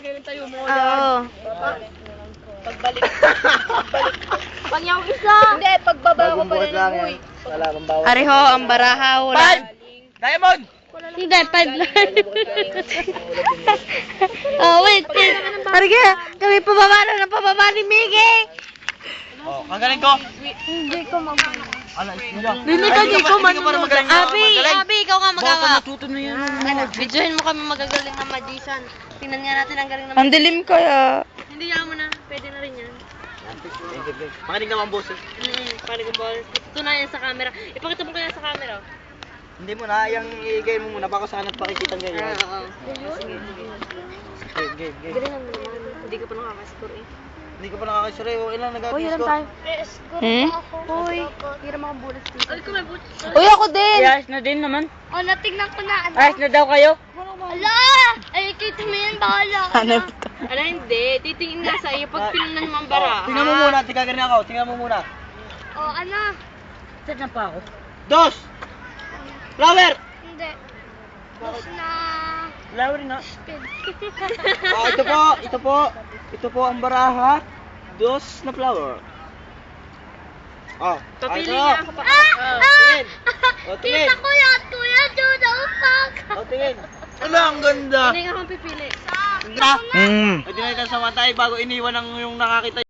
ganyan tayo mo. Oo. Pagbalik. Pag yung isa. Hindi, pagbaba ko pa rin ng buhay. Wala kang bawal. Ariho, ang barahaw. Diamond! Hindi, 5 lang. Oh, wait. Ariga, kami pababa ni Miggy. Oh, magaling ko. Hindi ko magaling. Ano, isn't Hindi ka, di ko manunod. Abi, ikaw nga magawa. natuto na yan. Videohin mo kami magagaling na magician. Tingnan nga natin ang galing na Ang dilim kaya. Hindi yan mo na, pwede na rin yan. Makinig naman boses. Paano kung boses? Tutunayan sa camera. Ipakita mo kaya sa camera. Hindi mo na, yung i-game mo muna. Baka sana pakikita ng ganyan. Oo. Game. Galing naman naman. Hindi ka pa nakakascore eh. Hindi ko pa nakakasure. Ilan Uy, hiram nag-score? tayo. Hmm? Uy, hiram ako bulas dito. Ay, kung may buti. Uy, ako din. Ayos na din naman. Oh, natignan ko na. Ayos na daw kayo. Ala! Ay, kita mo yan, bahala ka na. Ala, hindi. Titingin nga sa iyo pag pinunan mo ang bara. Tingnan mo muna, tingnan ganyan ako. Tingnan mo muna. Oh, ano? Saan na pa ako? Dos! Flower! Hindi. Gusto na... Flower na. Speed. Ito po ang baraha. Dos na flower. Oh, Papili ito. nga ako pa. Tingin. O, tingin. Kita ko yan, kuya, Jude, upak. O, tingin. Ano, ang ganda. Hindi nga akong pipili. Ganda. Pwede na ito sa matay bago iniwan ng yung nakakita.